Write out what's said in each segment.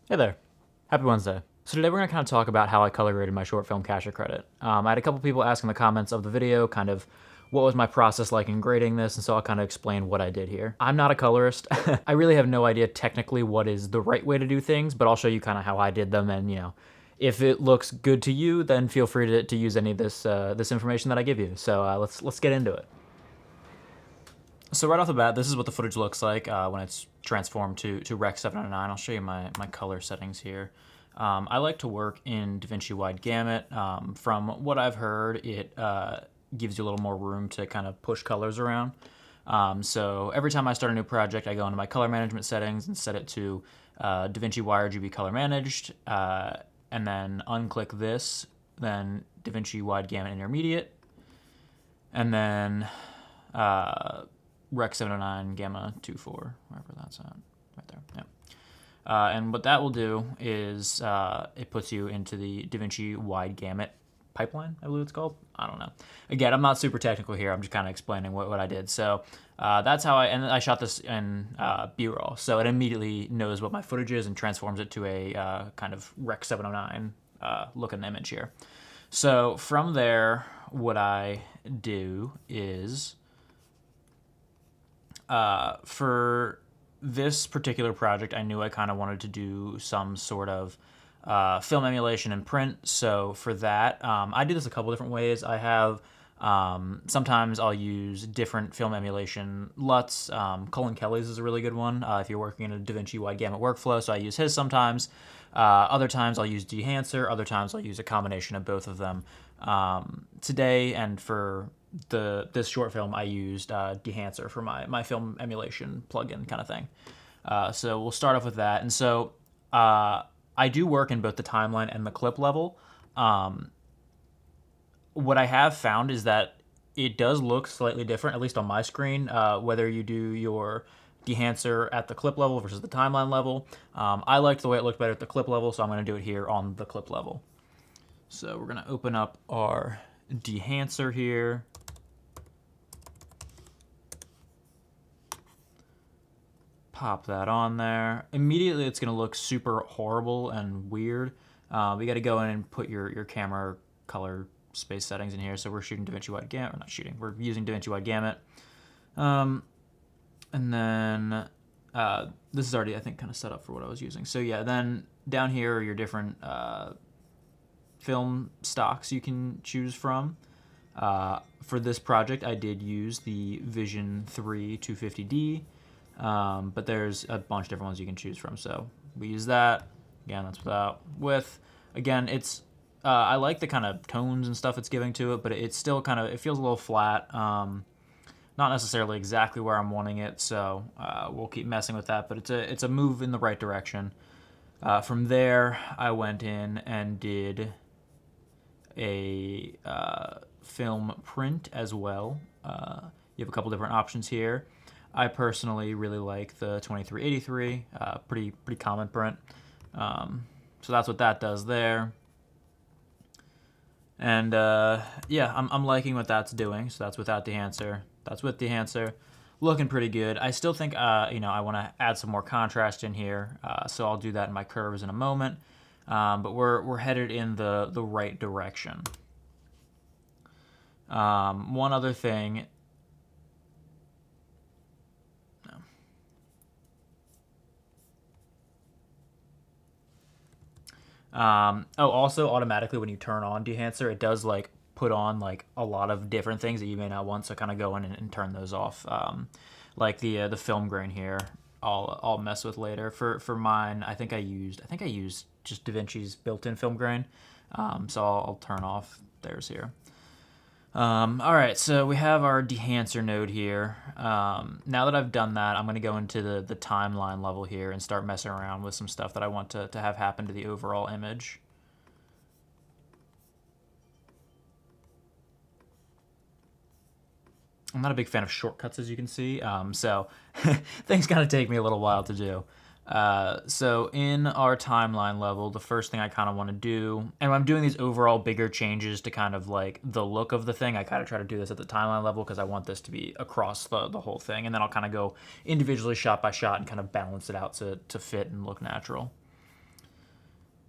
Hey there. Happy Wednesday. So today we're going to kind of talk about how I color graded my short film Cash or Credit. I had a couple people ask in the comments of the video kind of what was my process like in grading this, and so I'll kind of explain what I did here. I'm not a colorist. I really have no idea technically what is the right way to do things, but I'll show you kind of how I did them, and if it looks good to you, then feel free to use any of this information that I give you. So let's get into it. So right off the bat, this is what the footage looks like when it's transformed to Rec 709. I'll show you my color settings here. I like to work in DaVinci Wide Gamut. From what I've heard, it gives you a little more room to kind of push colors around. So every time I start a new project, I go into my color management settings and set it to DaVinci YRGB Color Managed, and then unclick this, then DaVinci Wide Gamut Intermediate, and then Rec 709 Gamma 24, wherever that's at, right there. Yeah. And what that will do is it puts you into the DaVinci Wide Gamut pipeline, I believe it's called. I don't know. Again, I'm not super technical here. I'm just kind of explaining what I did. So that's how and I shot this in B-roll. So it immediately knows what my footage is and transforms it to a kind of Rec 709 looking image here. So from there, what I do is for this particular project, I knew I kind of wanted to do some sort of film emulation and print. So for that, I do this a couple different ways. I have sometimes I'll use different film emulation LUTs. Colin Kelly's is a really good one if you're working in a DaVinci Wide Gamut workflow. So I use his sometimes. Other times I'll use Dehancer. Other times I'll use a combination of both of them. Today and for this short film, I used Dehancer for my film emulation plugin kind of thing. So we'll start off with that. And so I do work in both the timeline and the clip level. What I have found is that it does look slightly different, at least on my screen, whether you do your Dehancer at the clip level versus the timeline level. I liked the way it looked better at the clip level, so I'm going to do it here on the clip level. So we're going to open up our Dehancer here. Pop that on there. Immediately it's going to look super horrible and weird. We got to go in and put your camera color space settings in here. So we're shooting DaVinci Wide Gamut. We're not shooting. We're using DaVinci Wide Gamut. And then this is already, I think, kind of set up for what I was using. So yeah, then down here are your different film stocks you can choose from. For this project, I did use the Vision 3 250D, but there's a bunch of different ones you can choose from. So we use that. Again, that's without width. Again, it's I like the kind of tones and stuff it's giving to it, but it's still kind of, it feels a little flat. Not necessarily exactly where I'm wanting it, so we'll keep messing with that, but it's a move in the right direction. From there, I went in and did a film print as well. You have a couple different options here. I personally really like the 2383, pretty common print. So that's what that does there. And yeah, I'm liking what that's doing. So that's without Dehancer. That's with Dehancer. Looking pretty good. I still think I want to add some more contrast in here. So I'll do that in my curves in a moment. But we're headed in the right direction. One other thing. Also automatically when you turn on Dehancer, it does like put on like a lot of different things that you may not want. So kind of go in and turn those off. Like the film grain here, I'll mess with later. For mine, I think I used just DaVinci's built-in film grain. So I'll turn off theirs here. All right, so we have our Dehancer node here. Now that I've done that, I'm going to go into the timeline level here and start messing around with some stuff that I want to have happen to the overall image. I'm not a big fan of shortcuts, as you can see, so things kind of take me a little while to do. So in our timeline level, the first thing I kind of want to do, and when I'm doing these overall bigger changes to kind of like the look of the thing, I kind of try to do this at the timeline level because I want this to be across the whole thing. And then I'll kind of go individually shot by shot and kind of balance it out to fit and look natural.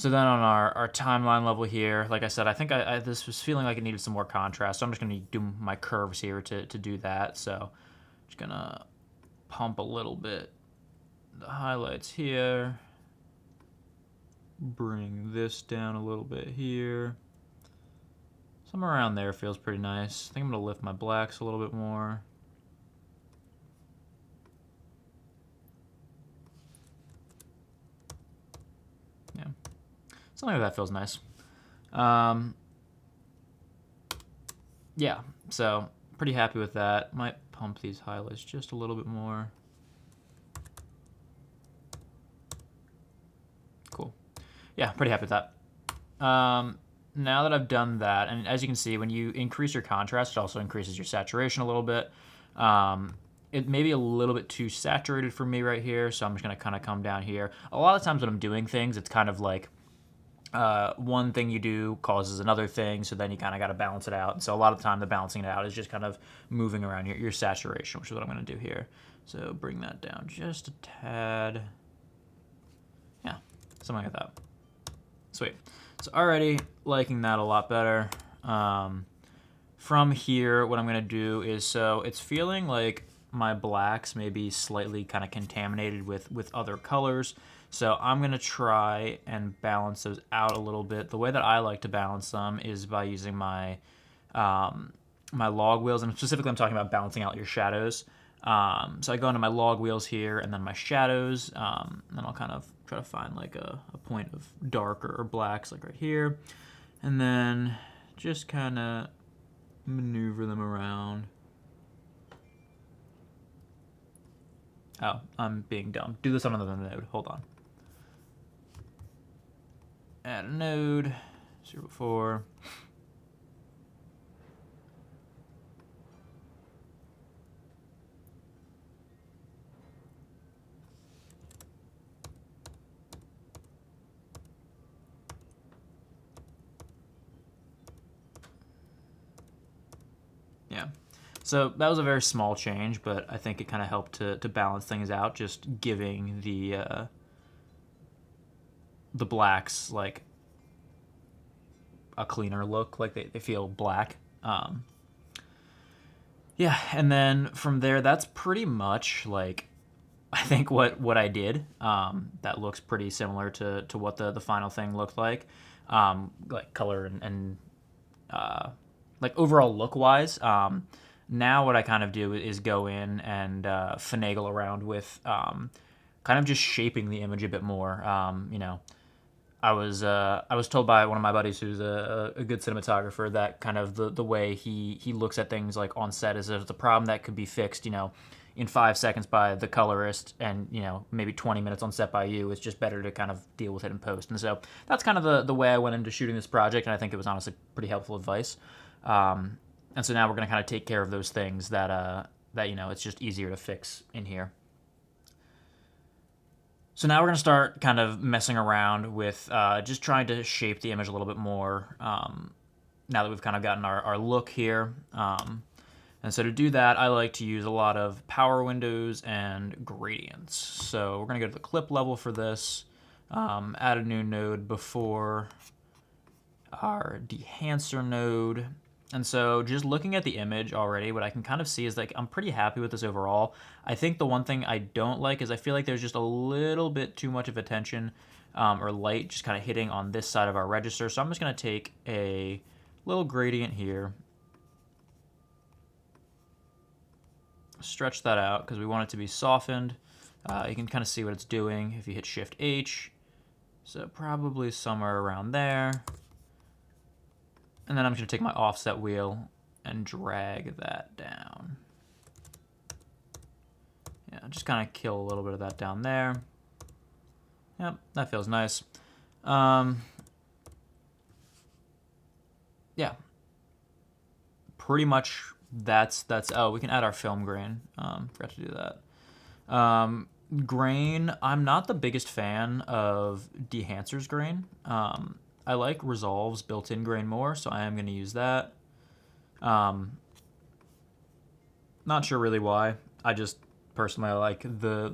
So then on our timeline level here, like I said, I think this was feeling like it needed some more contrast. So I'm just going to do my curves here to do that. So just going to pump a little bit the highlights here. Bring this down a little bit here. Somewhere around there feels pretty nice. I think I'm going to lift my blacks a little bit more. Yeah. Something like that feels nice. Yeah, so pretty happy with that. Might pump these highlights just a little bit more. Cool. Yeah, pretty happy with that. Now that I've done that, and as you can see, when you increase your contrast, it also increases your saturation a little bit. It may be a little bit too saturated for me right here, so I'm just going to kind of come down here. A lot of times when I'm doing things, it's kind of like one thing you do causes another thing, so then you kind of got to balance it out. And so a lot of the time, the balancing it out is just kind of moving around your saturation, which is what I'm going to do here. So bring that down just a tad. Yeah, something like that. Sweet. So already liking that a lot better. From here, what I'm going to do is, so it's feeling like my blacks may be slightly kind of contaminated with other colors. So I'm going to try and balance those out a little bit. The way that I like to balance them is by using my my log wheels, and specifically I'm talking about balancing out your shadows. So I go into my log wheels here and then my shadows, and then I'll kind of try to find like a point of dark or blacks like right here. And then just kind of maneuver them around. Oh, I'm being dumb. Do this on another node. Hold on. Add a node. 0.4. Yeah. So that was a very small change, but I think it kind of helped to balance things out, just giving the blacks like a cleaner look, like they feel black. Yeah, and then from there, that's pretty much like I think what I did. That looks pretty similar to what the final thing looked like color and like overall look wise. Now what I kind of do is go in and finagle around with kind of just shaping the image a bit more. I was told by one of my buddies who's a good cinematographer that kind of the way he looks at things like on set is there's a problem that could be fixed, in 5 seconds by the colorist and, maybe 20 minutes on set by you. It's just better to kind of deal with it in post. And so that's kind of the way I went into shooting this project, and I think it was honestly pretty helpful advice. And so now we're going to kind of take care of those things that it's just easier to fix in here. So now we're going to start kind of messing around with just trying to shape the image a little bit more now that we've kind of gotten our look here. And so to do that, I like to use a lot of power windows and gradients. So we're going to go to the clip level for this, add a new node before our dehancer node. And so just looking at the image already, what I can kind of see is like I'm pretty happy with this overall. I think the one thing I don't like is I feel like there's just a little bit too much of attention or light just kind of hitting on this side of our register. So I'm just going to take a little gradient here, stretch that out because we want it to be softened. You can kind of see what it's doing if you hit Shift H. So probably somewhere around there. And then I'm just going to take my offset wheel and drag that down. Yeah, just kind of kill a little bit of that down there. Yep, that feels nice. Yeah. Pretty much that's oh, we can add our film grain. Forgot to do that. Grain, I'm not the biggest fan of Dehancer's grain. I like Resolve's built-in grain more, so I am going to use that. Not sure really why. I just personally like the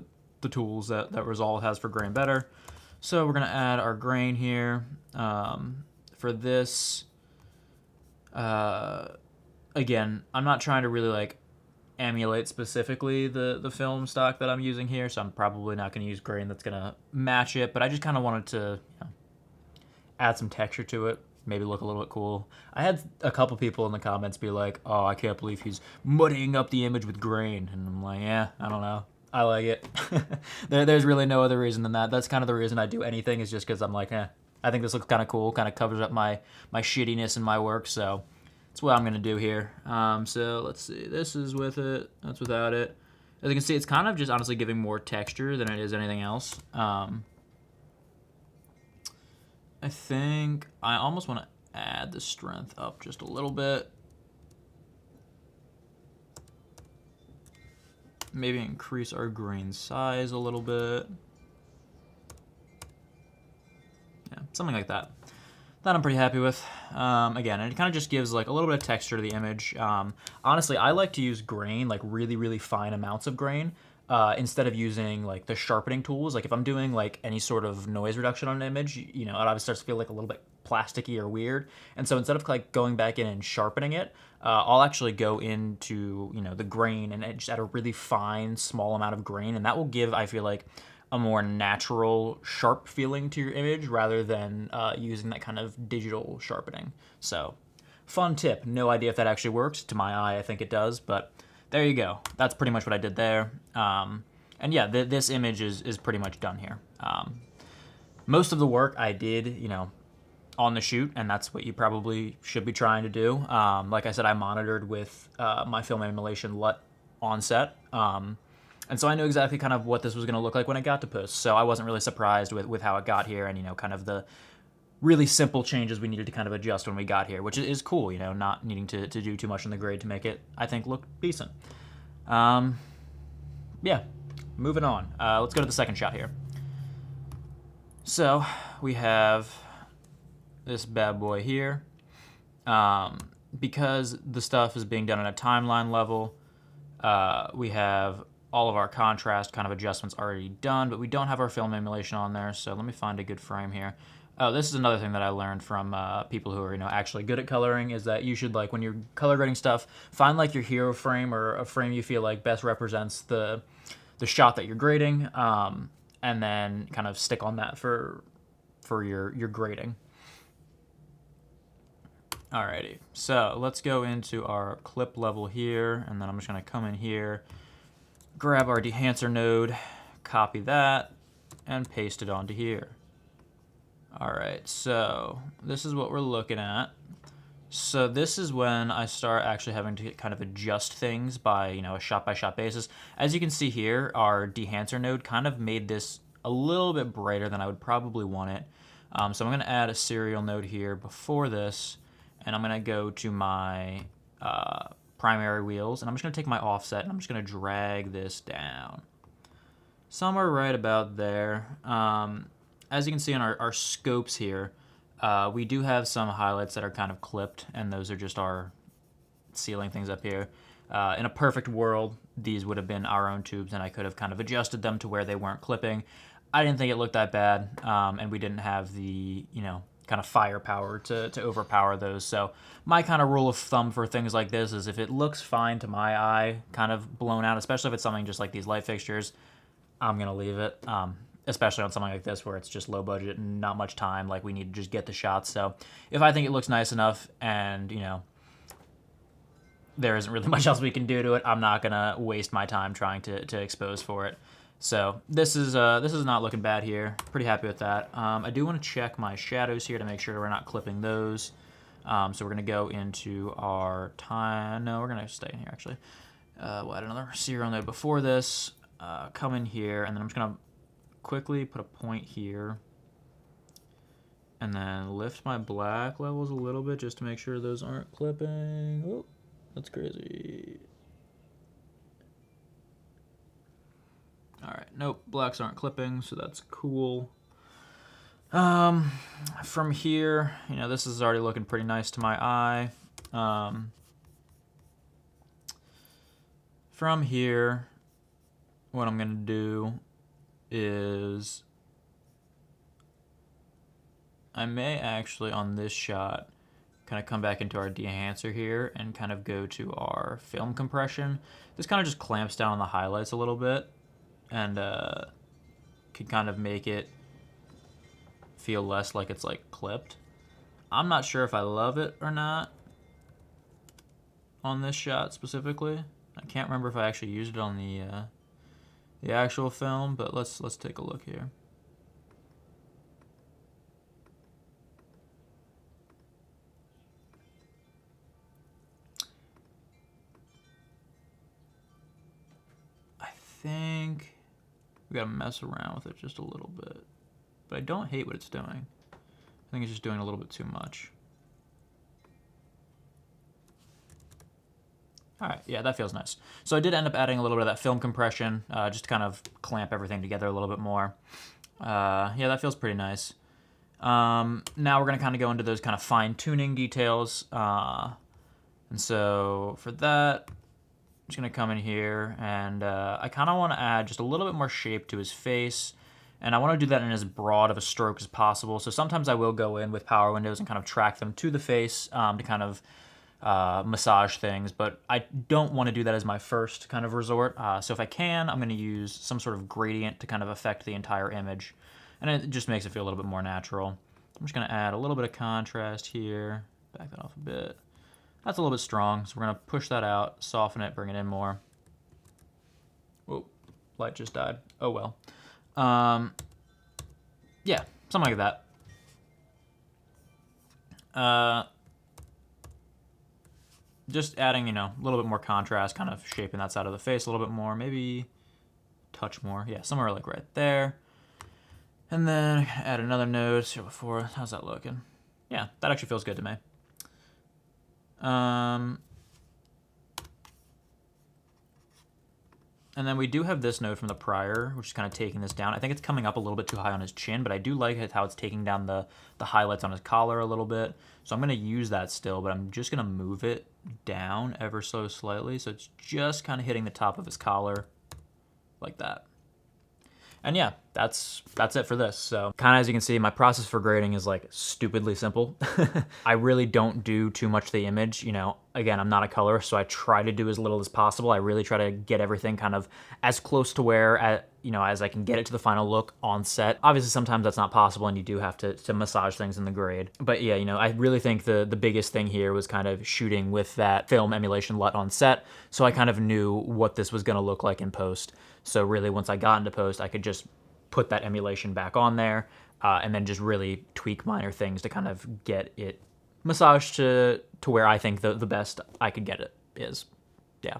tools that Resolve has for grain better. So we're going to add our grain here. For this, again, I'm not trying to really like emulate specifically the film stock that I'm using here, so I'm probably not going to use grain that's going to match it, but I just kind of wanted to, you know, add some texture to it, maybe look a little bit cool. I had a couple people in the comments be like, "Oh, I can't believe he's muddying up the image with grain," and I'm like, "Yeah, I don't know. I like it." There's really no other reason than that. That's kind of the reason I do anything, is just because I'm like, I think this looks kind of cool, kind of covers up my shittiness in my work, so that's what I'm gonna do here. So let's see. This is with it. That's without it. As you can see, it's kind of just honestly giving more texture than it is anything else. I think I almost want to add the strength up just a little bit. Maybe increase our grain size a little bit. Yeah, something like that. That I'm pretty happy with. Again, and it kind of just gives like a little bit of texture to the image. Honestly, I like to use grain, like really, really fine amounts of grain, instead of using like the sharpening tools. Like if I'm doing like any sort of noise reduction on an image, you know, it obviously starts to feel like a little bit plasticky or weird. And so instead of like going back in and sharpening it, I'll actually go into, you know, the grain and just add a really fine, small amount of grain, and that will give, I feel like, a more natural, sharp feeling to your image rather than using that kind of digital sharpening. So, fun tip. No idea if that actually works. To my eye, I think it does, but there you go. That's pretty much what I did there. And yeah, this image is pretty much done here. Most of the work I did, you know, on the shoot, and that's what you probably should be trying to do. Like I said, I monitored with my film Emulation LUT on set. And so I knew exactly kind of what this was going to look like when it got to post. So I wasn't really surprised with how it got here, and, you know, kind of the really simple changes we needed to kind of adjust when we got here, which is cool, you know, not needing to do too much on the grade to make it, I think, look decent. Yeah, moving on. Let's go to the second shot here. So we have this bad boy here. Because the stuff is being done at a timeline level, we have all of our contrast kind of adjustments already done, but we don't have our film emulation on there, so let me find a good frame here. Oh, this is another thing that I learned from people who are, you know, actually good at coloring, is that you should, like, when you're color grading stuff, find like your hero frame or a frame you feel like best represents the shot that you're grading, and then kind of stick on that for your grading. Alrighty, so let's go into our clip level here, and then I'm just gonna come in here, grab our dehancer node, copy that, and paste it onto here. Alright, so this is what we're looking at. So this is when I start actually having to kind of adjust things by, you know, a shot-by-shot basis. As you can see here, our dehancer node kind of made this a little bit brighter than I would probably want it. So I'm going to add a serial node here before this, and I'm going to go to my primary wheels, and I'm just going to take my offset, and I'm just going to drag this down. Somewhere right about there. As you can see on our scopes here, we do have some highlights that are kind of clipped, and those are just our sealing things up here. In a perfect world, these would have been our own tubes, and I could have kind of adjusted them to where they weren't clipping. I didn't think it looked that bad, and we didn't have the, you know, kind of firepower to overpower those. So my kind of rule of thumb for things like this is if it looks fine to my eye, kind of blown out, especially if it's something just like these light fixtures, I'm going to leave it. Especially on something like this where it's just low budget and not much time, like we need to just get the shots. So if I think it looks nice enough and, you know, there isn't really much else we can do to it, I'm not gonna waste my time trying to expose for it. So this is not looking bad here. Pretty happy with that. I do want to check my shadows here to make sure we're not clipping those. So we're gonna go into our time. No, we're gonna stay in here actually. We'll add another serial node before this. Come in here, and then I'm just gonna quickly put a point here, and then lift my black levels a little bit just to make sure those aren't clipping. Oh, that's crazy. All right, nope, blacks aren't clipping, so that's cool. From here, you know, this is already looking pretty nice to my eye. From here, what I'm gonna do is I may actually, on this shot, kind of come back into our de-enhancer here and kind of go to our film compression. This kind of just clamps down on the highlights a little bit and can kind of make it feel less like it's like clipped. I'm not sure if I love it or not on this shot specifically. I can't remember if I actually used it on the actual film, but let's take a look here. I think we gotta mess around with it just a little bit, but I don't hate what it's doing. I think it's just doing a little bit too much. All right, yeah, that feels nice. So I did end up adding a little bit of that film compression, just to kind of clamp everything together a little bit more. Yeah, that feels pretty nice. Now we're gonna kind of go into those kind of fine-tuning details. And so for that, I'm just gonna come in here and I kind of want to add just a little bit more shape to his face. And I want to do that in as broad of a stroke as possible. So sometimes I will go in with power windows and kind of track them to the face to kind of massage things, but I don't want to do that as my first kind of resort. So if I can, I'm going to use some sort of gradient to kind of affect the entire image, and it just makes it feel a little bit more natural. I'm just going to add a little bit of contrast here, back that off a bit. That's a little bit strong, so we're going to push that out, soften it, bring it in more. Whoa, light just died. Oh well. Yeah, something like that. Just adding, a little bit more contrast, kind of shaping that side of the face a little bit more, maybe touch more. Yeah, somewhere like right there. And then add another nose here before. How's that looking? Yeah, that actually feels good to me. And then we do have this node from the prior, which is kind of taking this down. I think it's coming up a little bit too high on his chin, but I do like how it's taking down the highlights on his collar a little bit. So I'm going to use that still, but I'm just going to move it down ever so slightly. So it's just kind of hitting the top of his collar like that. And yeah, that's it for this. So kind of as you can see, my process for grading is like stupidly simple. I really don't do too much to the image. Again, I'm not a colorist, so I try to do as little as possible. I really try to get everything kind of as close to where, as I can get it to the final look on set. Obviously, sometimes that's not possible, and you do have to massage things in the grade. But yeah, I really think the biggest thing here was kind of shooting with that film emulation LUT on set, so I kind of knew what this was going to look like in post. So really, once I got into post, I could just put that emulation back on there, and then just really tweak minor things to kind of get it massaged to where I think the best I could get it is. Yeah.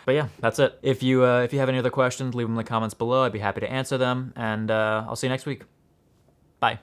But yeah, that's it. If you have any other questions, leave them in the comments below. I'd be happy to answer them, and I'll see you next week. Bye.